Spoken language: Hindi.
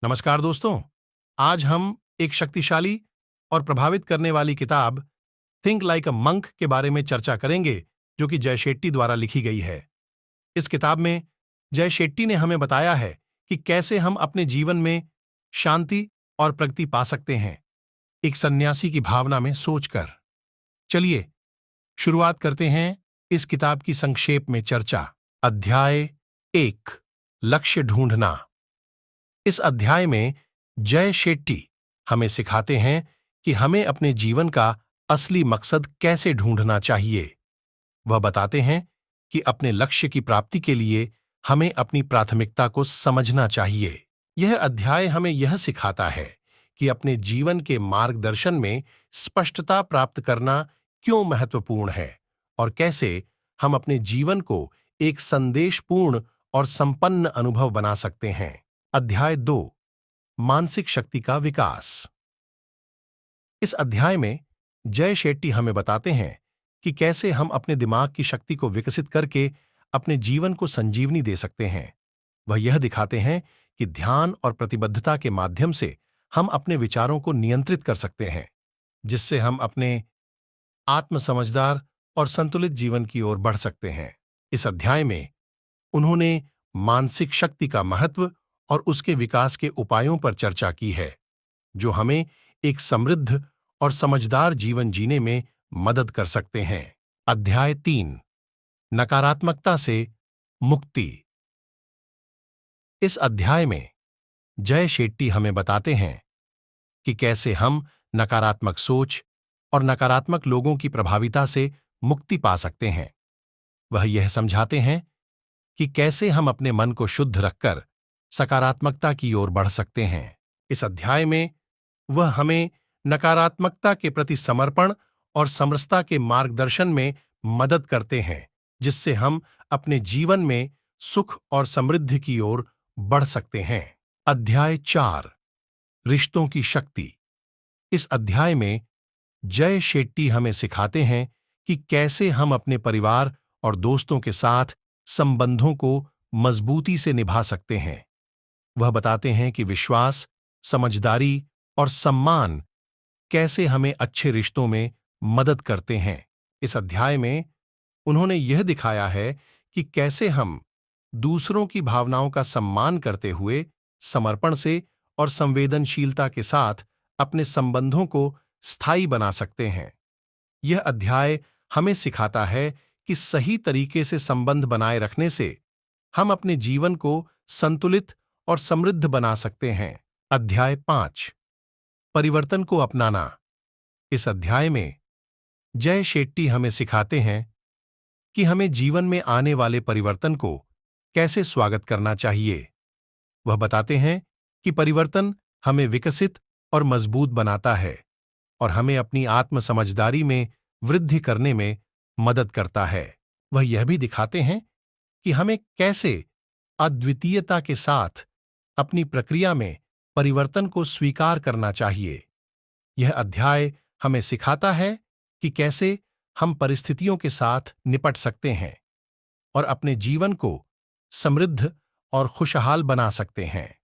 नमस्कार दोस्तों। आज हम एक शक्तिशाली और प्रभावित करने वाली किताब थिंक लाइक अ मंक के बारे में चर्चा करेंगे, जो कि जय शेट्टी द्वारा लिखी गई है। इस किताब में जय शेट्टी ने हमें बताया है कि कैसे हम अपने जीवन में शांति और प्रगति पा सकते हैं, एक सन्यासी की भावना में सोचकर। चलिए शुरुआत करते हैं इस किताब की संक्षेप में चर्चा। अध्याय 1, लक्ष्य ढूंढना। इस अध्याय में जय शेट्टी हमें सिखाते हैं कि हमें अपने जीवन का असली मकसद कैसे ढूंढना चाहिए। वह बताते हैं कि अपने लक्ष्य की प्राप्ति के लिए हमें अपनी प्राथमिकता को समझना चाहिए। यह अध्याय हमें यह सिखाता है कि अपने जीवन के मार्गदर्शन में स्पष्टता प्राप्त करना क्यों महत्वपूर्ण है और कैसे हम अपने जीवन को एक संदेशपूर्ण और संपन्न अनुभव बना सकते हैं। अध्याय 2, मानसिक शक्ति का विकास। इस अध्याय में जय शेट्टी हमें बताते हैं कि कैसे हम अपने दिमाग की शक्ति को विकसित करके अपने जीवन को संजीवनी दे सकते हैं। वह यह दिखाते हैं कि ध्यान और प्रतिबद्धता के माध्यम से हम अपने विचारों को नियंत्रित कर सकते हैं, जिससे हम अपने आत्मसमझदार और संतुलित जीवन की ओर बढ़ सकते हैं। इस अध्याय में उन्होंने मानसिक शक्ति का महत्व और उसके विकास के उपायों पर चर्चा की है, जो हमें एक समृद्ध और समझदार जीवन जीने में मदद कर सकते हैं। अध्याय 3, नकारात्मकता से मुक्ति। इस अध्याय में जय शेट्टी हमें बताते हैं कि कैसे हम नकारात्मक सोच और नकारात्मक लोगों की प्रभाविता से मुक्ति पा सकते हैं। वह यह समझाते हैं कि कैसे हम अपने मन को शुद्ध रखकर सकारात्मकता की ओर बढ़ सकते हैं। इस अध्याय में वह हमें नकारात्मकता के प्रति समर्पण और समरसता के मार्गदर्शन में मदद करते हैं, जिससे हम अपने जीवन में सुख और समृद्धि की ओर बढ़ सकते हैं। अध्याय 4, रिश्तों की शक्ति। इस अध्याय में जय शेट्टी हमें सिखाते हैं कि कैसे हम अपने परिवार और दोस्तों के साथ संबंधों को मजबूती से निभा सकते हैं। वह बताते हैं कि विश्वास, समझदारी और सम्मान कैसे हमें अच्छे रिश्तों में मदद करते हैं। इस अध्याय में उन्होंने यह दिखाया है कि कैसे हम दूसरों की भावनाओं का सम्मान करते हुए समर्पण से और संवेदनशीलता के साथ अपने संबंधों को स्थायी बना सकते हैं। यह अध्याय हमें सिखाता है कि सही तरीके से संबंध बनाए रखने से हम अपने जीवन को संतुलित और समृद्ध बना सकते हैं। अध्याय 5, परिवर्तन को अपनाना। इस अध्याय में जय शेट्टी हमें सिखाते हैं कि हमें जीवन में आने वाले परिवर्तन को कैसे स्वागत करना चाहिए। वह बताते हैं कि परिवर्तन हमें विकसित और मजबूत बनाता है और हमें अपनी आत्मसमझदारी में वृद्धि करने में मदद करता है। वह यह भी दिखाते हैं कि हमें कैसे अद्वितीयता के साथ अपनी प्रक्रिया में परिवर्तन को स्वीकार करना चाहिए। यह अध्याय हमें सिखाता है कि कैसे हम परिस्थितियों के साथ निपट सकते हैं और अपने जीवन को समृद्ध और खुशहाल बना सकते हैं।